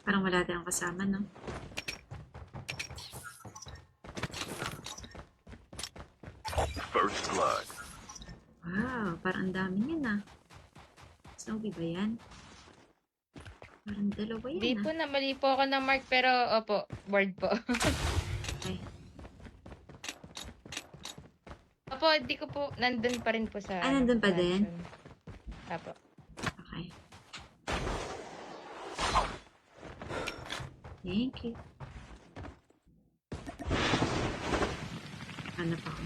Parang wala tayong kasama, no? First blood. Wow, parang ang dami yan, ah. Snowy ba yan? Parang dalawa yan, Di po na, mali po ako ng mark, pero opo, board po. Ay, Opo, di ko po, nandun pa rin po sa... Ah, nandun pa din? Opo. okay. Thank you. Ano pa ako?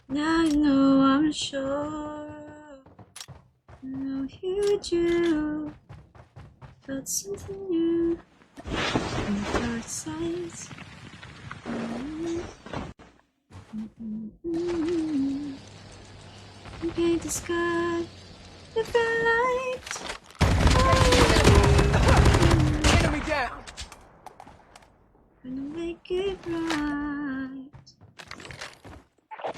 Now I know I'm sure. I know you do. Felt something new in the dark sides. Paint the sky with a light. Enemy down. Gonna make it right.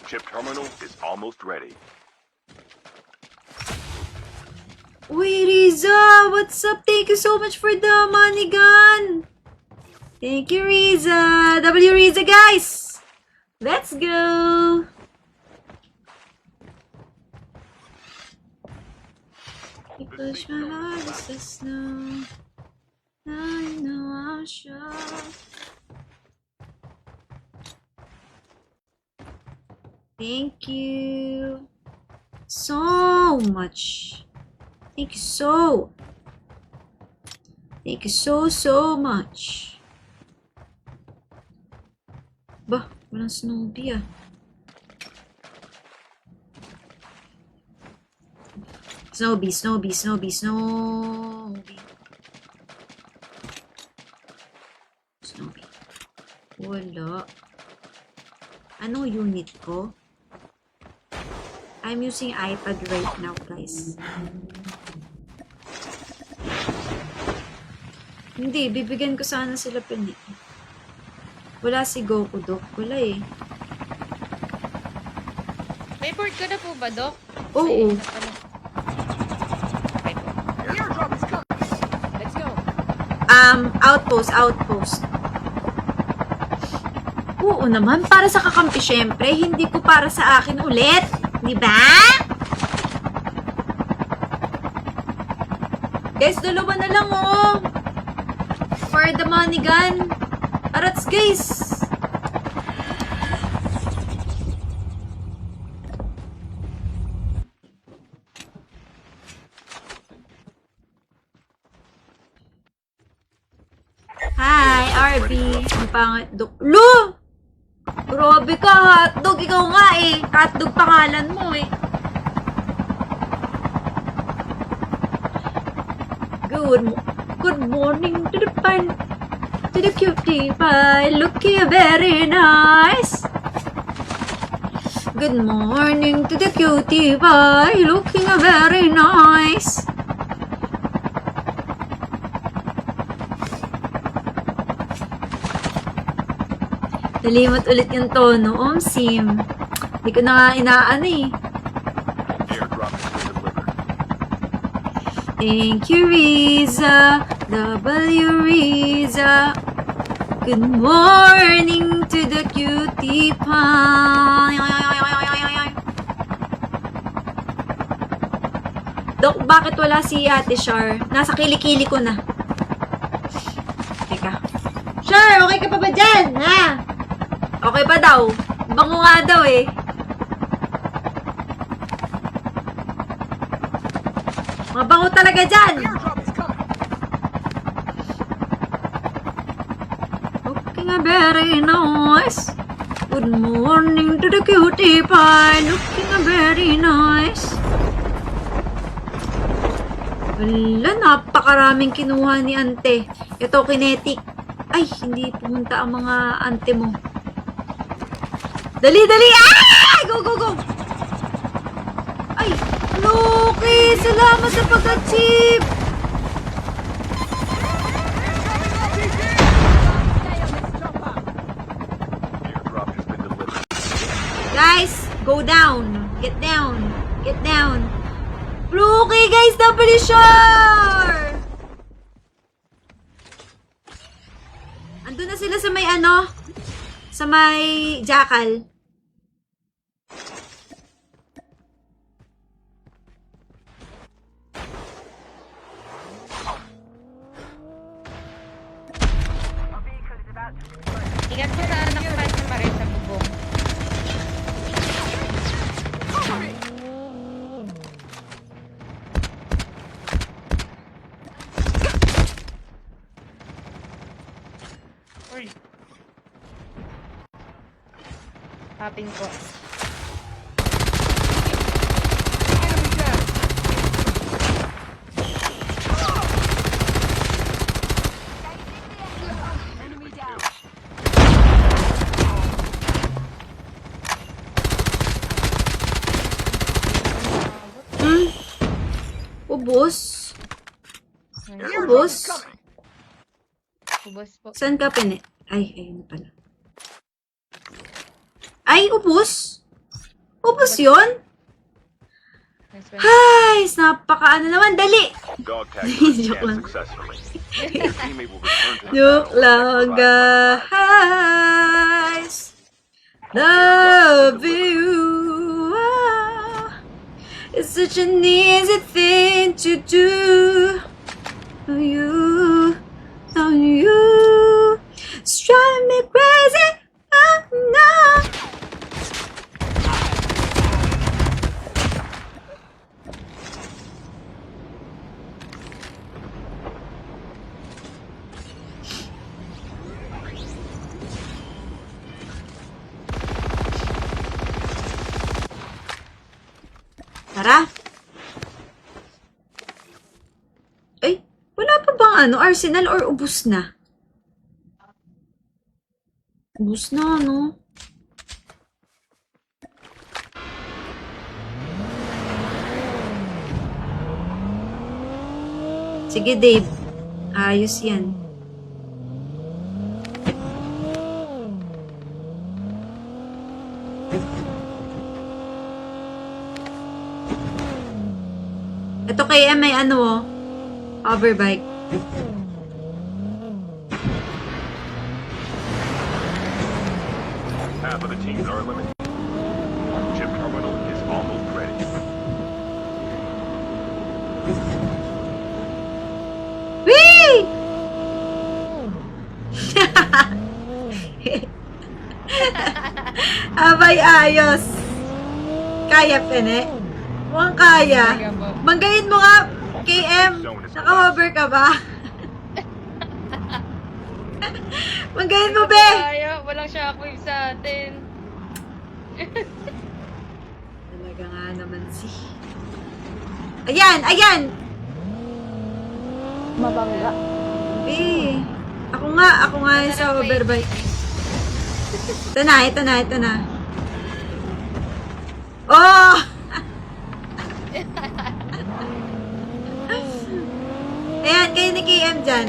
Chip terminal is almost ready. Uy, Riza! What's up? Thank you so much for the money gun! Thank you, Riza! W Riza, guys! Let's go! Because my heart is the snow. Now I know I'm sure. Thank you so much. Thank you so. Thank you so much. Bah, walang Snoopy ah. Snoopy. Snoopy. Wala. Anong unit ko? I'm using iPad right now, guys. Hindi, bibigyan ko sana sila pili. Wala si Goku, Dok. Wala eh. May board ka na po ba, Doc? Oo. Ay, ano? Okay po. Airdrop is coming. Let's go. Outpost. Oo naman, para sa kakampi syempre, hindi ko para sa akin ulit. Di ba? Guys, dalawa na lang oh. For the money gun. Arats, guys. Hi, RB. Ang pangit, Dok. Lo! Grabe ka, hotdog. Ikaw nga eh. Hotdog pangalan mo eh. Good morning to the pan. To the cutie pie. Looking very nice. Good morning to the cutie pie. Looking very nice. Nalimot ulit yung tono, Sim. Hindi ko na nga inaano eh. Airdrop has been delivered. Thank you, Riza. W Riza. Good morning to the cutie pie. Dok, bakit wala si Ate Char? Nasa kilikili ko na. Teka. Char, okay ka pa ba dyan? Ha? Okay pa daw. Bango nga daw eh. Mabango talaga dyan. Airdrop is coming. Looking very nice. Good morning to the cutie pie. Looking very nice. Wala, napakaraming kinuha ni Ante. Ito, kinetic. Ay, hindi pumunta ang mga ante mo. Dali, dali! Ah! Go, go, go! Ay, Loki! Salamat sa pag-achieve! Airdrop has been delivered. Guys, go down! Get down! Get down! Loki, guys! Double shore! Andun na sila sa may ano? Sa may jackal. Ingat po sa anak ko sa Maris sa bubong. Uy. Papin ko. Ubus. Airdrop Ubus. is coming. Ubos po. Saan ka pine? Ay, ayun pala. Ay, ubus. Ubus yun? Nice one. Ay, napaka ano naman. Dali. Dog tag Joke scanned lang. successfully. Your teammate will return to the Joke battle lang, and provide guys. Love you. Ah, it's such an easy thing to do. Oh, you. Oh, you. It's driving me crazy. Oh, no. Tara. Ay, wala pa bang ano, arsenal or ubus na? Ubus na, no? Sige, Dave. Ayos yan. Ito kay may ano oh. Overbike. Half of the teams are eliminated. Chip terminal is almost ready. Whee! Abay, ayos. Kaya, Pene. Mukhang kaya. Talaga po. Banggain mo nga, KM. Naka-hover ka ba? Banggain mo, be. Kaya, walang shockwave sa atin. Talaga nga naman si... Ayan, ayan! Mabangga. Be. Ako nga yung sa overbike. Ito na. Oh! Ayan, kayo ni KM dyan.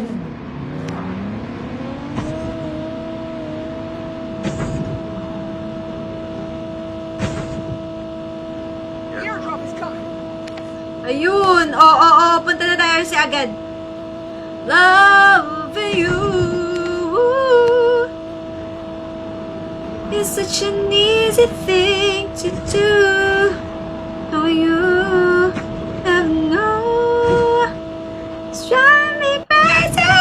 Airdrop is coming. Ayun! Oo, punta na tayo si agad. Love you is such an easy thing to do. Oh, you have no. It's driving me crazy.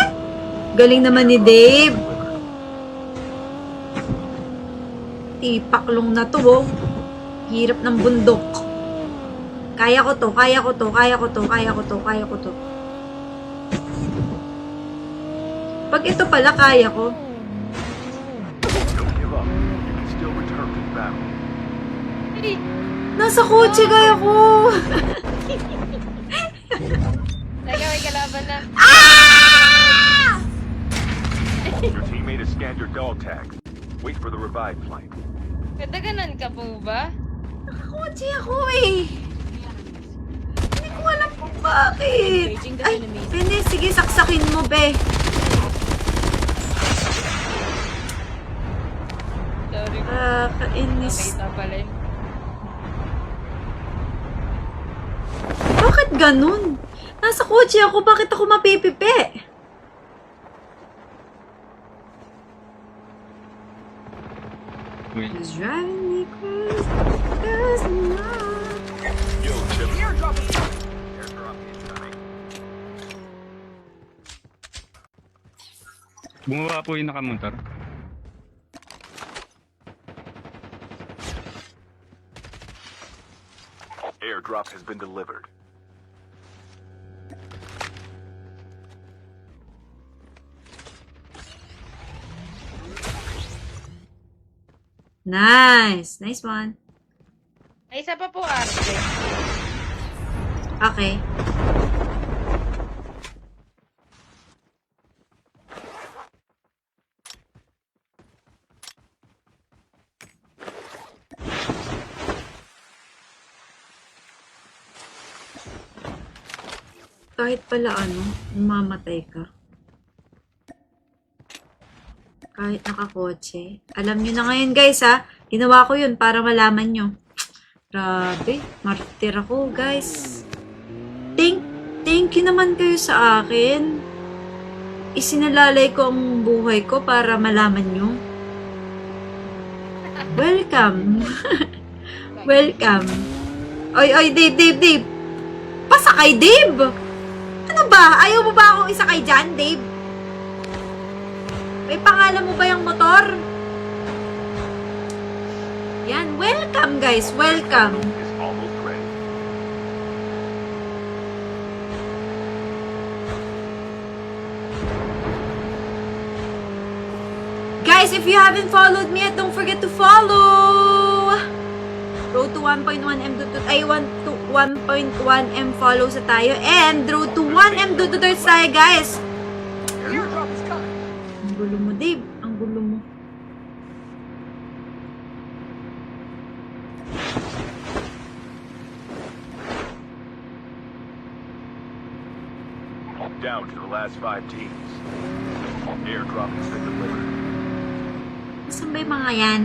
Galing naman ni Dave. Tipaklong na to, oh. Hirap ng bundok. Kaya ko to. Pag ito pala, kaya ko. Don't give up. You can still return to the battle. Hey, Nasa kotse kaya ko. talaga may kalaban na. Ah! Your scanned your dog tags. Wait for the revive flight. Kadaganan ka po ba? Nakakotse ako eh. Hindi ko alam kung bakit. Ay, pwede. Sige, saksakin mo, be. Sorry po. Kainis. Nakita pala yun. Bakit ganun? Nasa kotse ako, bakit ako mapipipi? Wait. It's driving me crazy, cause I'm not. Yo, Chip. Airdrop is coming. Airdrop incoming. Bumaba po yung nakamotor. Airdrop has been delivered. Nice! Nice one. Ay, isa pa po, arte. Okay. Kahit pala mamatay ka. Kahit nakakotse. Alam nyo na ngayon guys ha. Ginawa ko yun para malaman nyo. Grabe. Martir ako guys. Thank you naman kayo sa akin. Isinalalay ko ang buhay ko para malaman nyo. Welcome. Welcome. Oy, Dave. Pasakay, Dave! Ano ba? Ayaw mo ba akong isakay dyan, Dave? May pangalan mo ba yung motor? Yan. Welcome, guys. Welcome. Is almost ready. Guys, if you haven't followed me yet, don't forget to follow! Road to 1.1M ay 1 to 1.1M follows na tayo. And road to 1M dududurts tayo, guys. Airdrop is coming. Ang gulo mo, Dave. Ang gulo mo. Down to the last 5 teams. Airdrop has been delivered. Nasaan ba yung mga yan?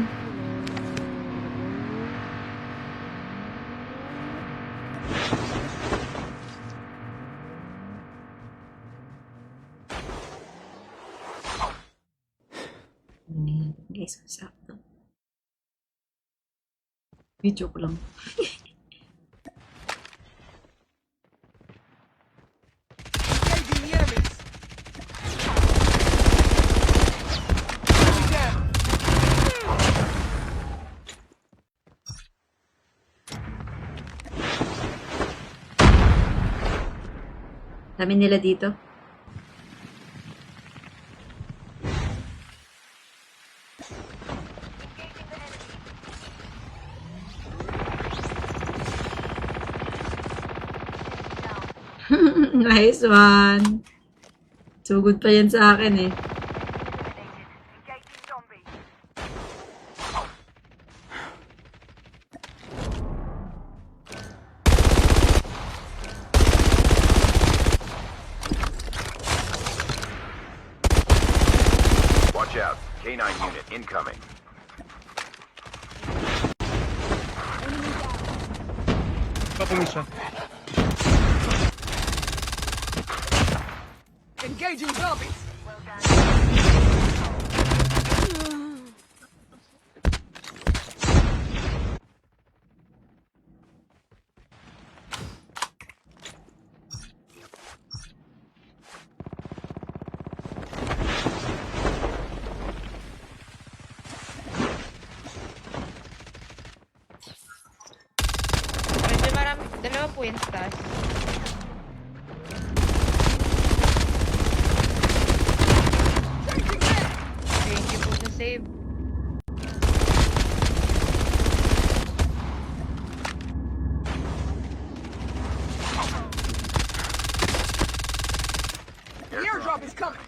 Guys, sakto. Video ko lang. Engaging the enemies. Enemy down. Dami nila dito. Nice one. Sugod pa yan sa akin eh. Watch out. K9 unit incoming. Papumis siya. Engaging zombies. Medyo marami. Dalawa po yung stash. Thank you po sa save. The airdrop is coming.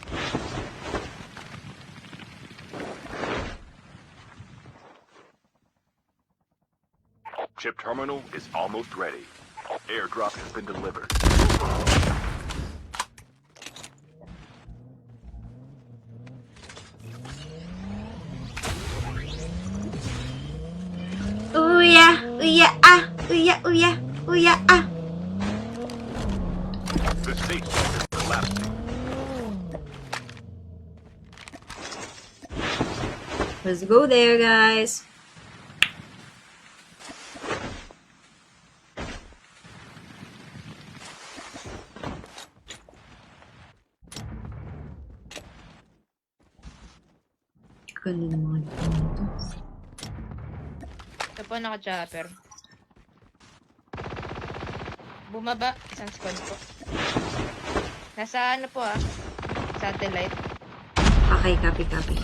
Chip terminal is almost ready. Airdrop has been delivered. Uya, uya, ah, uya, uya, uya, ah. The safe zone is collapsing. Let's go there, guys. Ganda ng mga dito. Ito po, naka-chopper. Bumaba, isang squad po. Nasa ano po satellite. Okay, copy, copy.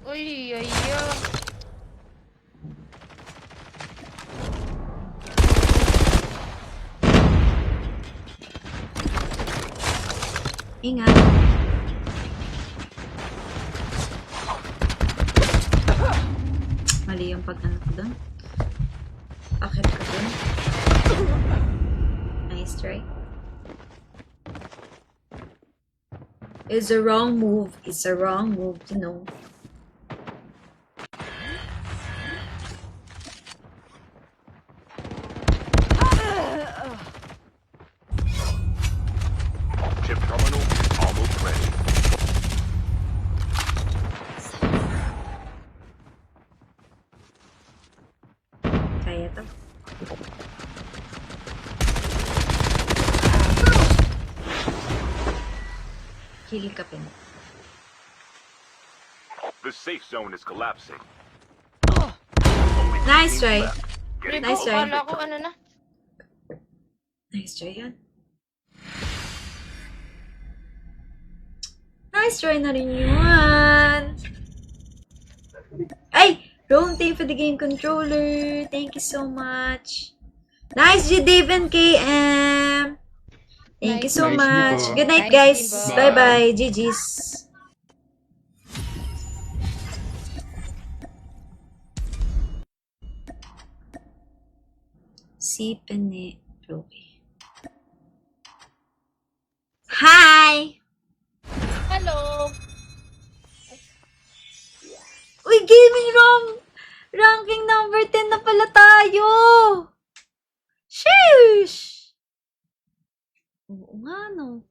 Uy, ay, Ingat. Mali yung pag-ano ko doon. Akit ko doon. Nice try. It's a wrong move. It's a wrong move to know. Chip terminal is almost ready. Kaya to. Kill ka pin. The safe zone is collapsing. Nice try. Getting Nice close. try. Akala ko ano na. Nice try yan. Nice try na rin yun. Ay! Rome, thank you for the game controller. Thank you so much. Nice, G. Dave and KM. Thank you so Nice, much. Dibo. Good night, Nice, guys. Dibo. Bye-bye. GG's. Si Penelope. Hi! Hello! Uy, gaming room! Ranking number 10 na pala tayo! Sheesh! Oo nga, no?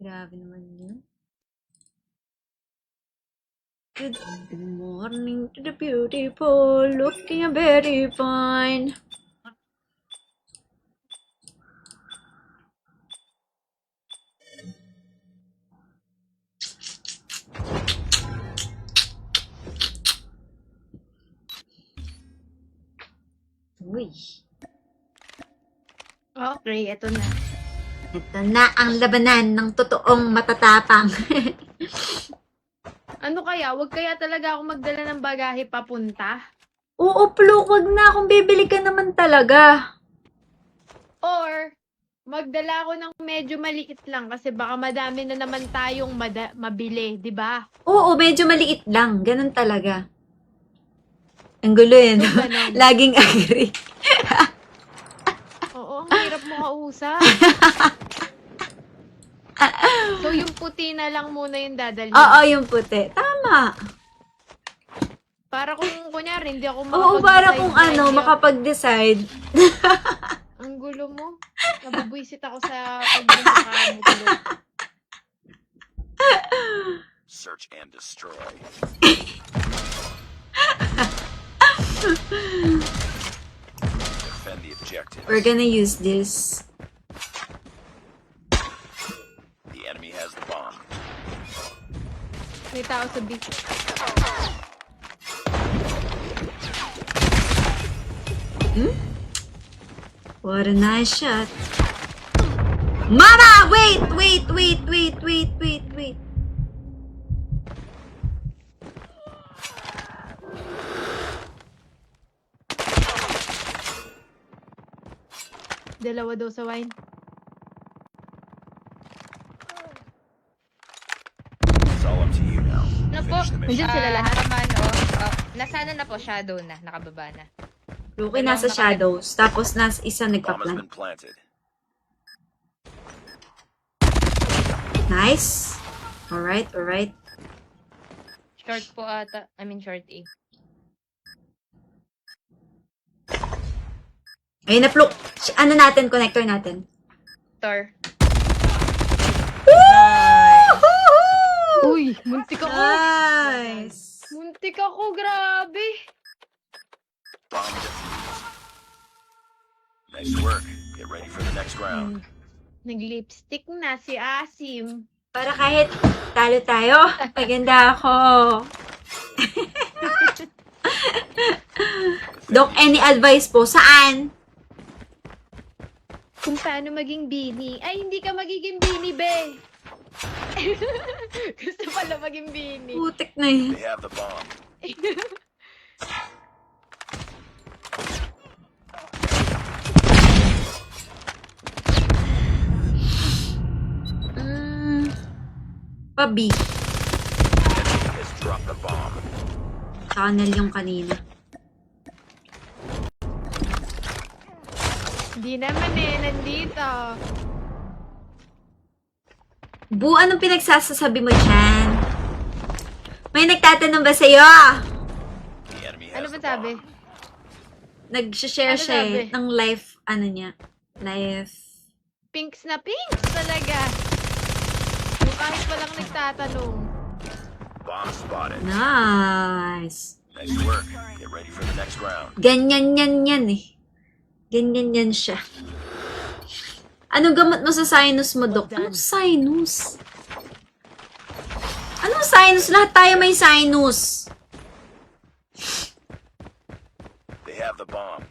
Grabe naman yun. Good morning to the beautiful, looking very fine. Uy, Okay, eto na. ito na ang labanan ng totoong matatapang. Ano kaya? Wag kaya talaga ako magdala ng bagahe papunta? Oo, Pluk, wag na kung bibili ka naman talaga. Or, magdala ako ng medyo maliit lang kasi baka madami na naman tayong mabili, di ba? Oo, medyo maliit lang. Ganun talaga. Ang gulo yun. So, ganun. Laging agree. Oo, ang hirap mo kausap. So, yung puti na lang muna yung dadalhin. Oo, yung puti. Tama. Para kung kunyari, hindi ako Oo, para makapag-decide kung na ano, hindi ako- makapag-decide. Ang gulo mo. Nabubwisit ako sa pagbuntakan mo tuloy. Search and destroy. Defend the objective. We're gonna use this. The enemy has the bomb. May tao sa beach. What a nice shot. Mama! Wait! Dalawa daw sa wine. It's all up to you now. Ano po? Finish the mission. Nandiyan sila lahat. Naman, nasana na po, shadow na, nakababa na. Luki nasa shadows. Tapos isa Bomb has nagpa-plant. been planted. Nice. Alright. Short po ata, short A. Ayun na, Fluke. Ano natin? Connector natin. Tor. Uy, muntik ako. Nice. Muntik ako, grabe. Bomb defused. Nice work. Get ready for the next round. Nag-lipstick na si Asim. Para kahit talo tayo, maganda ako. Doc, any advice po? Saan? Kung paano maging bini. Ay, hindi ka magiging bini, be. Gusto pala maging bini. Putik na yun. They have the bomb. Pa-B. Enemy has dropped the bomb. Tunnel yung kanina. Hindi naman nandito. Bu, anong pinagsasasabi mo dyan? May nagtatanong ba sa'yo? The enemy Ano has ba the sabi? bomb. Nag-share Ano siya sabi? ng life, life. Pinks na pinks talaga. Yung kahit walang nagtatanong. Bomb spotted. Nice. Nice work. Get ready for the next round. Ganyan yan eh. Ganyan yan siya. Anong gamot mo sa sinus mo, Dok? Anong sinus? Anong sinus? Lahat tayo may sinus. They have the bomb.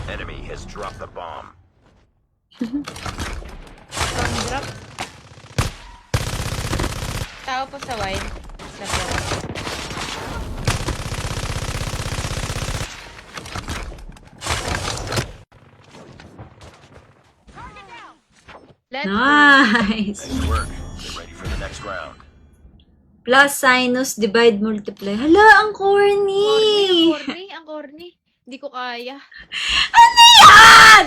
Enemy has dropped the bomb. Pang-drop. Tao po sa wine. Sa po. Let's Nice. Nice work. Get ready for the next round. Plus, sinus, divide, multiply. Hala, ang corny! Ang corny. Hindi ko kaya. Ano yan?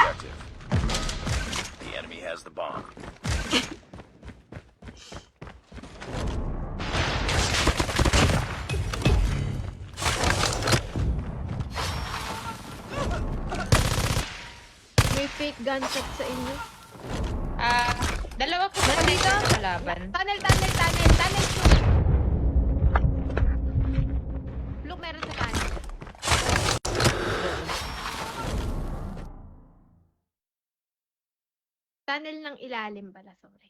Objective. The enemy has the bomb. May fake gunshot sa inyo. Dalawa po sa Nandito? kalaban. Tunnel. Look, meron sa tunnel. Tunnel ng ilalim pala, sorry.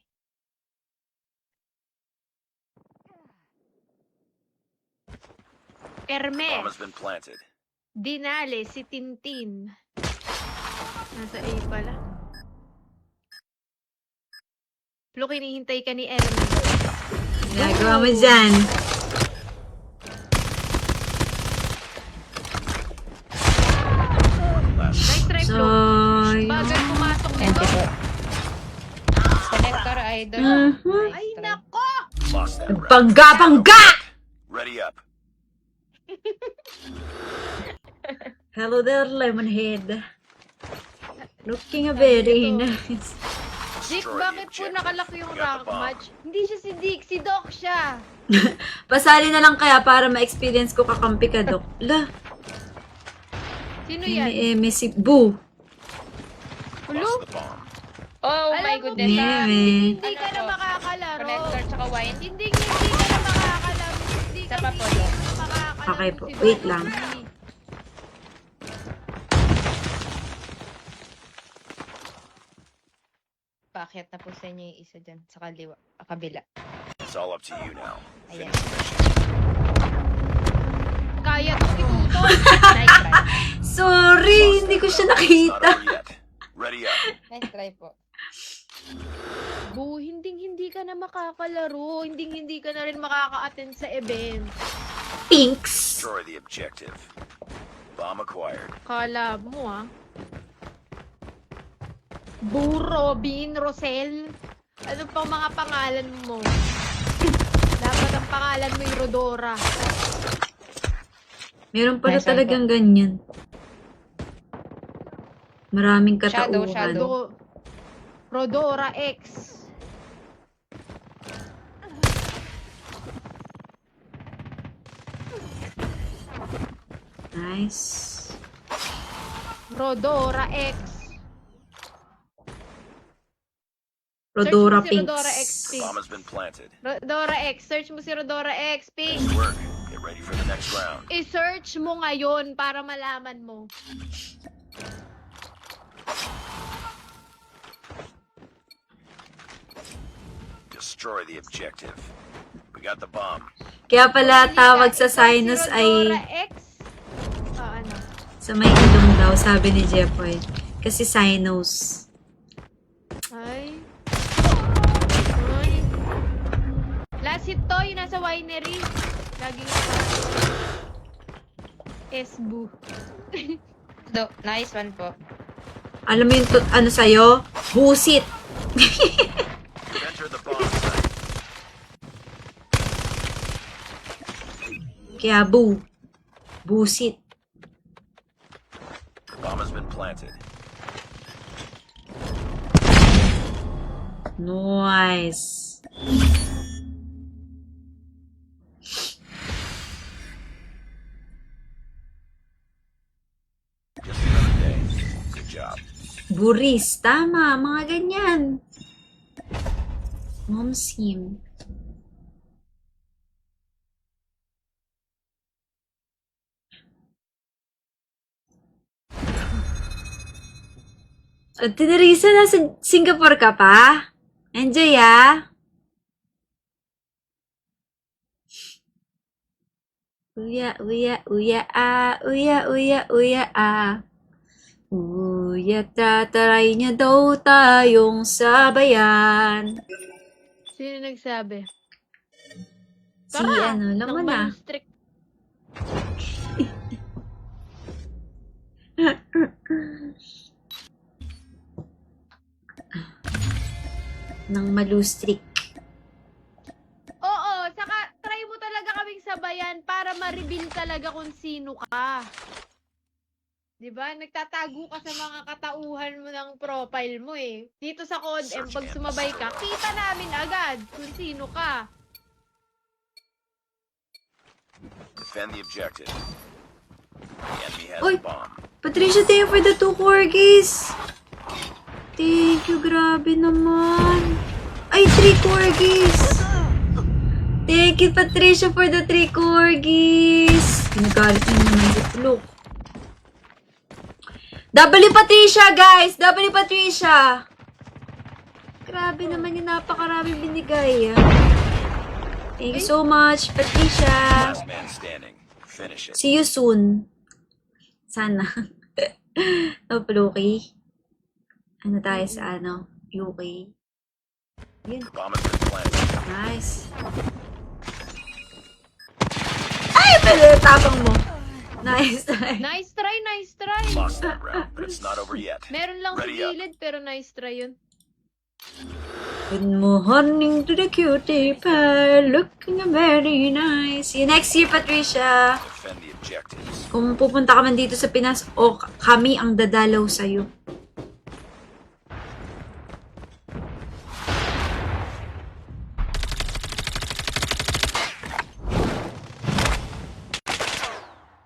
Bomb Hermes. has been planted. Dinale, si Tintin. Nasa A pala. Look, hinihintay ka ni Hermes. Ginagawa mo dyan. Last Nice try, Flo. Sayang. Bagal pumasok Thank nito. you po. Connector idol. Mhm. Ay, Nice try. nako! lost that round. Bangga! Ready up. Hello there, Lemonhead. Looking very nice. Dick, Destroy the bakit po objective. nakalaki yung You got rank the bomb. match? Hindi siya si Dick, si Doc siya. Pasali na lang kaya para ma-experience ko kakampi ka, Dok. La, Sino yan? si Boo. Hulo? Lost the bomb. Oh my Alam mo, goodness. Yeah, Hindi man. ka na makakalaro. Connector tsaka wine. Hindi ka na makakalaro. Isa pa po, Dok. Okay po, wait lang. Paakyat na po sa inyo yung isa dyan, sa kaliwa, kabila. It's all up to you now. Ayan. Finish the mission. Kaya itong itutol. Nice try. Sorry, hindi ko siya It's not nakita. over yet. Ready up. Nice try po. Bu, hindi ka na makakalaro. Hindi ka na rin makaka-attend sa event. Pinks. Destroy the objective. Bomb acquired. Kala mo, ah. Bu, Robin, Rosel. Ano pang mga pangalan mo? Dapat ang pangalan mo yung Rodora. Meron pala Nice, talagang ganyan. Maraming Shadow, katauhan. shadow. Rodora X. Nice. Rodora X. Rodora Search mo si Pinks. Rodora X, Pinks. Bomb has been planted. Rodora X. Search mo si Rodora X, Pinks. Nice work. Get ready for the next round. I-search mo ngayon para malaman mo. Destroy the objective. We got the bomb. Kaya pala tawag sa Ikaw si sinus Rodora ay X? Ano? sa may ilong daw, sabi ni Jepoy. Kasi sinus. Ay. Ay. Last hit to, yung nasa winery. Laging Esbu. Do, nice one po. Alam mo yung ano sa'yo? Busit. Enter the bomb site. Kaya bu. Busit. Bomb has been planted. Nice. Just another day. Good job. Buris. Tama. Mga ganyan. Momsim. Tinarisa, nasa Singapore ka pa? Enjoy, ah. Uya, uya, uya, ah. Uya, uya, uya, ah. Uya, tataray niya daw tayong sabayan. Sino nagsabi? Si ano, alam mo ng na. Malstrick. Ng malustrik. Oo, saka try mo talaga kaming sabayan para ma-reveal talaga kung sino ka. 'Di ba? Nagtatago ka sa mga katauhan mo ng profile mo eh. Dito sa COD-M, pag sumabay ka, kita namin agad kung sino ka. Defend the objective. The enemy has Oy! the bomb. Patricia, thank you for the 2 corgis. Thank you, grabe naman. Ay, 3 corgis. Thank you, Patricia, for the 3 corgis. Pinagalit niyo naman si Flo. W Patricia, guys! W Patricia! Grabe naman yung napakaraming binigay. Thank you so much, Patricia. Last man standing. Finish it. See you soon. Sana. No, Pluki. Ano tayo sa ano? UK. Yun. Bomb has been planted. Nice. Ay! Pwede tapang mo. Nice. Nice try, nice try. Lost that round, but it's not over yet. Meron lang sa Ready up. gilid, pero nice try yun. Good morning to the cutie pie. Looking very nice. See you next year, Patricia. Defend the objectives. Kung pupunta ka man dito sa Pinas, o kami ang dadalaw sa'yo.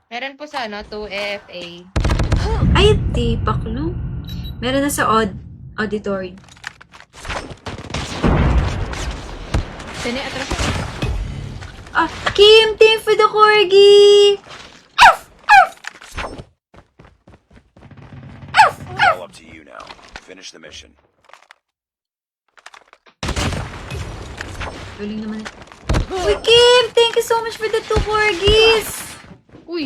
Meron po sa ano, 2FA. Ay, di baklo. Meron na sa auditory. Sini, atras. Kim, team for the corgi! All up to you now. Finish the mission. Galing naman. Uy, Kim! Thank you so much for the 2 corgis! Uy!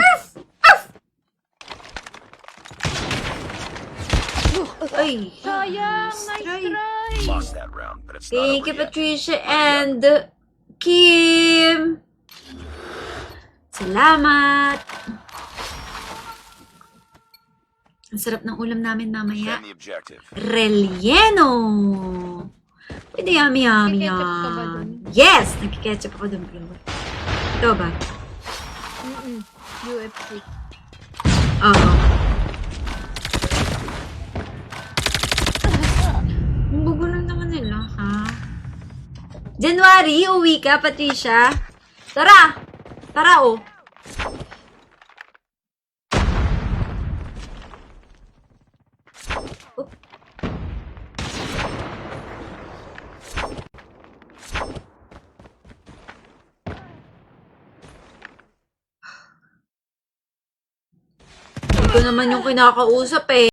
Ay, Sayang! nice Nice try. try! Lost that round, but it's not Thank over you, yet. Patricia and Kim! Salamat! Ang sarap ng ulam namin mamaya. Defend the objective. Relleno! Pwede yummy yummy Nagkiketchup ka ba yan. dun? Yes! Nagkiketchup ako dun, bro. Ito ba? UFC. Oo. Ang gugulo naman nila, ha? January, uwi ka, Patricia. Tara! Tara, oh. Hindi ko naman yung kinakausap eh.